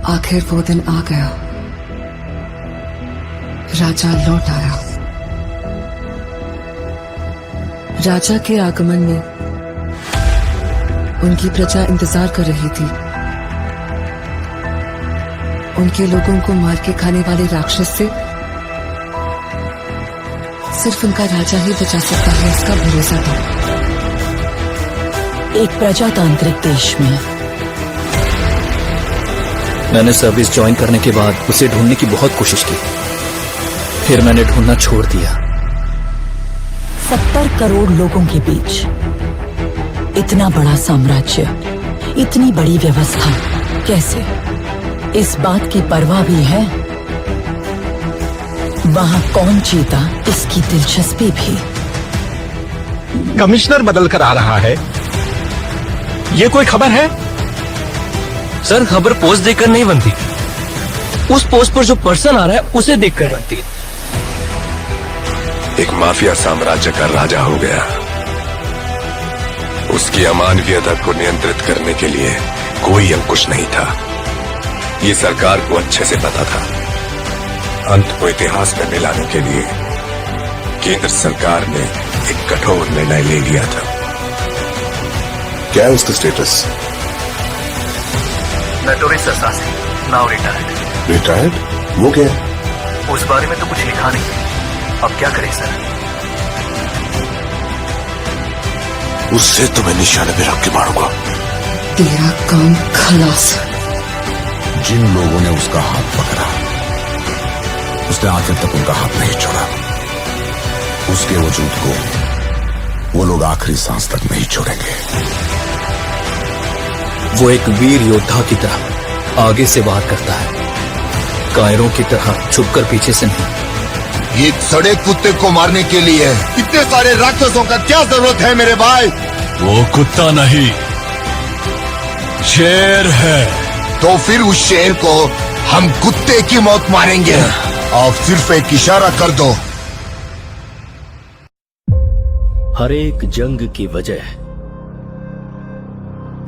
आखिर वो दिन आ गया। राजा लौट आया। राजा के आगमन में उनकी प्रजा इंतजार कर रही थी। उनके लोगों को मार के खाने वाले राक्षस से सिर्फ उनका राजा ही बचा सकता है, इसका भरोसा था। एक प्रजातांत्रिक देश में मैंने सर्विस ज्वाइन करने के बाद उसे ढूंढने की बहुत कोशिश की, फिर मैंने ढूंढना छोड़ दिया। 70 करोड़ लोगों के बीच इतना बड़ा साम्राज्य, इतनी बड़ी व्यवस्था, कैसे? इस बात की परवाह भी है वहां कौन जीता, इसकी दिलचस्पी भी। कमिश्नर बदल कर आ रहा है, ये कोई खबर है? सर, खबर पोस्ट देखकर नहीं बनती, उस पोस्ट पर जो पर्सन आ रहा है उसे देखकर बनती है। एक माफिया साम्राज्य का राजा हो गया। उसकी अमानवीयता को नियंत्रित करने के लिए कोई अंकुश नहीं था। ये सरकार को अच्छे से पता था। अंत को इतिहास में मिलाने के लिए केंद्र सरकार ने एक कठोर निर्णय ले लिया था। क्या है उसका status? Notorious assassin, now retired. Retired? वो क्या है? उस बारे में तो कुछ लिखा नहीं। अब क्या करें सर? उससे तो मैं निशाने पे रख के मारूंगा। तेरा काम खलास। जिन लोगों ने उसका हाथ पकड़ा, उसने आखिर तक उनका हाथ नहीं छोड़ा। उसके वजूद को वो लोग आखिरी सांस तक नहीं छोड़ेंगे। वो एक वीर योद्धा की तरह आगे से वार करता है, कायरों की तरह छुपकर पीछे से नहीं। ये सड़े कुत्ते को मारने के लिए इतने सारे राक्षसों का क्या जरूरत है मेरे भाई? वो कुत्ता नहीं, शेर है। तो फिर उस शेर को हम कुत्ते की मौत मारेंगे। आप सिर्फ एक इशारा कर दो। हर एक जंग की वजह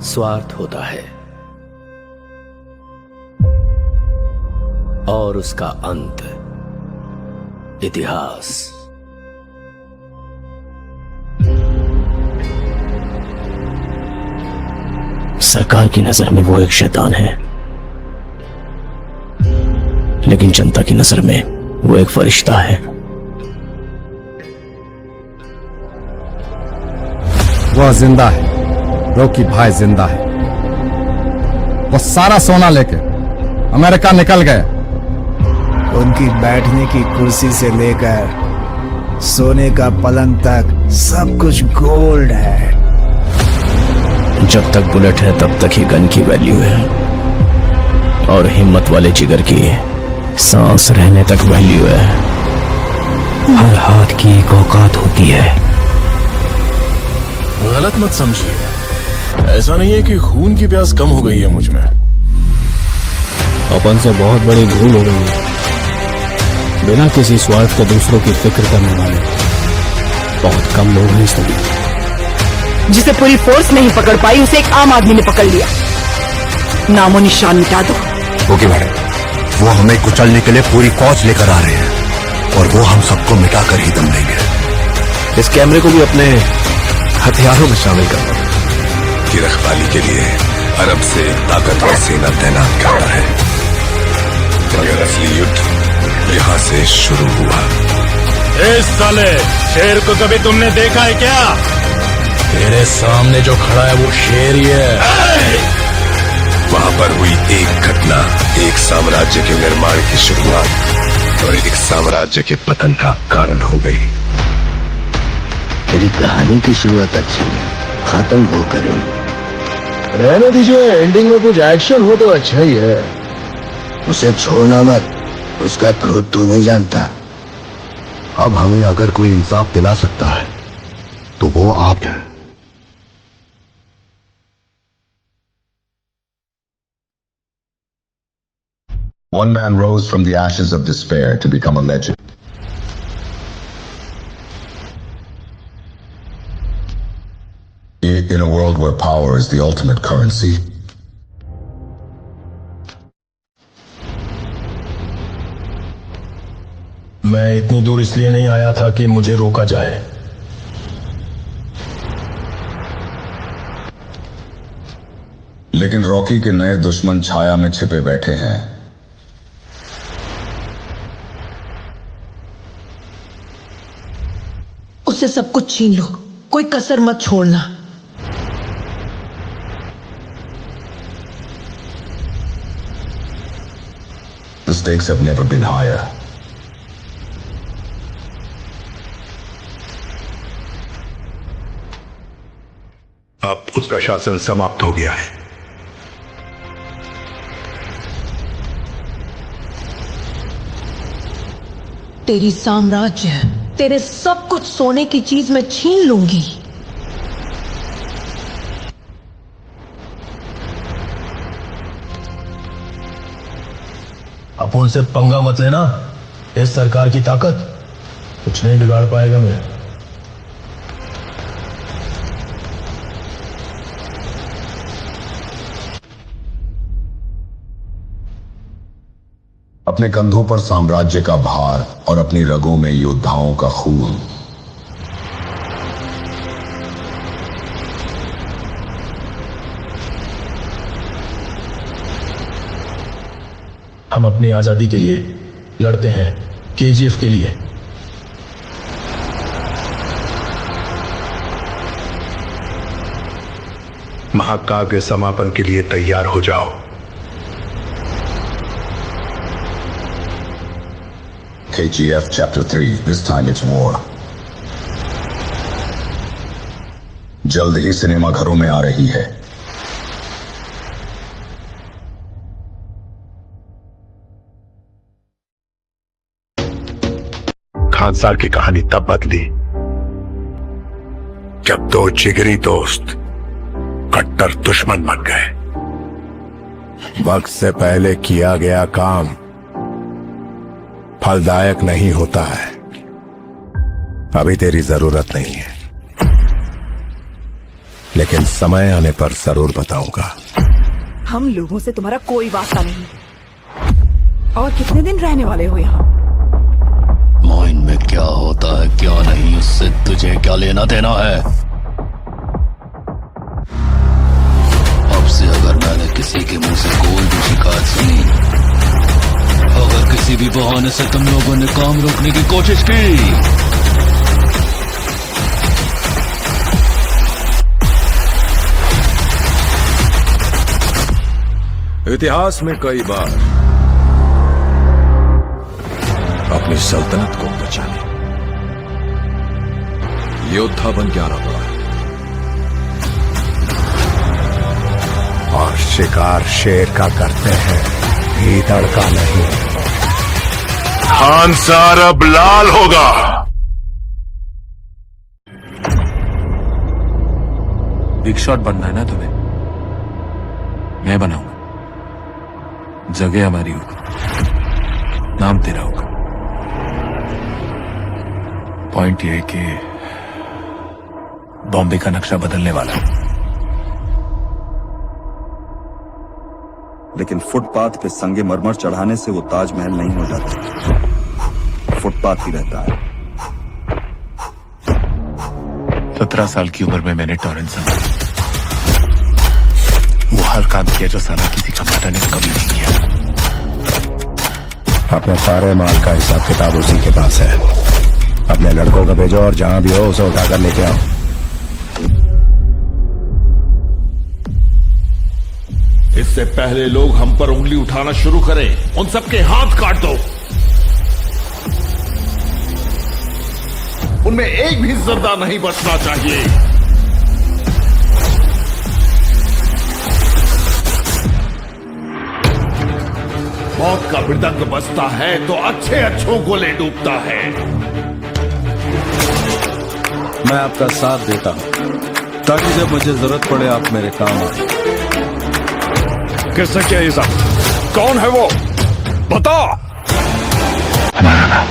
स्वार्थ होता है और उसका अंत इतिहास। सरकार की नजर में वो एक शैतान है, लेकिन जनता की नजर में वो एक फरिश्ता है। वह जिंदा है, रॉकी भाई जिंदा है। वो सारा सोना लेके अमेरिका निकल गए। उनकी बैठने की कुर्सी से लेकर सोने का पलंग तक सब कुछ गोल्ड है। जब तक बुलेट है तब तक ही गन की वैल्यू है, और हिम्मत वाले जिगर की सांस रहने तक वैल्यू है। हर हाथ की एक औकात होती है। गलत मत समझिए, ऐसा नहीं है कि खून की प्यास कम हो गई है मुझ में। अपन से बहुत बड़ी भूल हो गई है। बिना किसी स्वार्थ के दूसरों की फिक्र करने वाले बहुत कम लोग हैं इस दुनिया में। जिसे पूरी फोर्स नहीं पकड़ पाई, उसे एक आम आदमी ने पकड़ लिया। नामो निशान मिटा दो। ओके मैडम, वो हमें कुचलने के लिए पूरी फौज लेकर आ रहे हैं और वो हम सबको मिटाकर ही दम देंगे। इस कैमरे को भी अपने हथियारों में शामिल करना की रखवाली के लिए अरब से ताकतवर सेना तैनात करता है, मगर असली युद्ध यहाँ से शुरू हुआ। इस साले शेर को कभी तुमने देखा है क्या? तेरे सामने जो खड़ा है वो शेर ही है। वहां पर हुई एक घटना एक साम्राज्य के निर्माण की शुरुआत और एक साम्राज्य के पतन का कारण हो गई। तेरी कहानी की शुरुआत अच्छी है, खत्म वो करें। रहने दीजिए, एंडिंग में कुछ एक्शन हो तो अच्छा ही है। उसे छोड़ना मत, उसका क्रोध तू नहीं जानता। अब हमें अगर कोई इंसाफ दिला सकता है तो वो आप हैं। One man rose from the ashes of despair to become a legend. In a world where power is the ultimate currency, मैं इतनी दूर इसलिए नहीं आया था कि मुझे रोका जाए। लेकिन रॉकी के नए दुश्मन छाया में छिपे बैठे हैं। उससे सब कुछ छीन लो, कोई कसर मत छोड़ना। The stakes have never been higher. अब उसका शासन समाप्त हो गया है। तेरी साम्राज्य, तेरे सब कुछ सोने की चीज मैं छीन लूंगी। अब उनसे पंगा मत लेना। इस सरकार की ताकत कुछ नहीं बिगाड़ पाएगा मैं। अपने कंधों पर साम्राज्य का भार और अपनी रगों में योद्धाओं का खून। हम अपनी आजादी के लिए लड़ते हैं, केजीएफ के लिए। महाकाव्य के समापन के लिए तैयार हो जाओ। KGF Chapter 3, this time it's war. जल्द ही सिनेमा घरों में आ रही है। खानसार की कहानी तब बदली जब दो जिगरी दोस्त कट्टर दुश्मन बन गए। वक्त से पहले किया गया काम फलदायक नहीं होता है। अभी तेरी जरूरत नहीं है, लेकिन समय आने पर जरूर बताऊंगा। हम लोगों से तुम्हारा कोई वास्ता नहीं। और कितने दिन रहने वाले हो यहाँ? माइन में क्या होता है क्या नहीं, उससे तुझे क्या लेना देना है। अब से अगर मैंने किसी के मुंह से कोई भी शिकायत सुनी, अगर किसी भी बहाने से तुम लोगों ने काम रोकने की कोशिश की, इतिहास में कई बार अपनी सल्तनत को बचाने योद्धा बन के आना पड़ा है। और शिकार शेर का करते हैं, भीतर का नहीं। खानसार अब लाल होगा। बिग शॉट बनना है ना तुम्हें? मैं बनाऊंगा। जगह हमारी होगी, नाम तेरा होगा। पॉइंट ये है कि बॉम्बे का नक्शा बदलने वाला है। लेकिन फुटपाथ पे संगे मरमर चढ़ाने से वो ताजमहल नहीं हो जाता, फुटपाथ ही रहता है। 17 साल की उम्र में मैंने टॉरेंट संभाला। वो हर काम किया जो साला किसी कमाता ने कभी नहीं किया। अपने सारे माल का हिसाब किताब उसी के पास है। अपने लड़कों को भेजो और जहां भी हो उसे उठाकर लेके आओ। इससे पहले लोग हम पर उंगली उठाना शुरू करें, उन सबके हाथ काट दो। उनमें एक भी जिंदा नहीं बचना चाहिए। मौत का मृदंग बजता है तो अच्छे अच्छों को ले डूबता है। मैं आपका साथ देता हूं ताकि जब मुझे जरूरत पड़े आप मेरे काम आए। किसने किया ये सब? कौन है वो? बता। हमारा नाम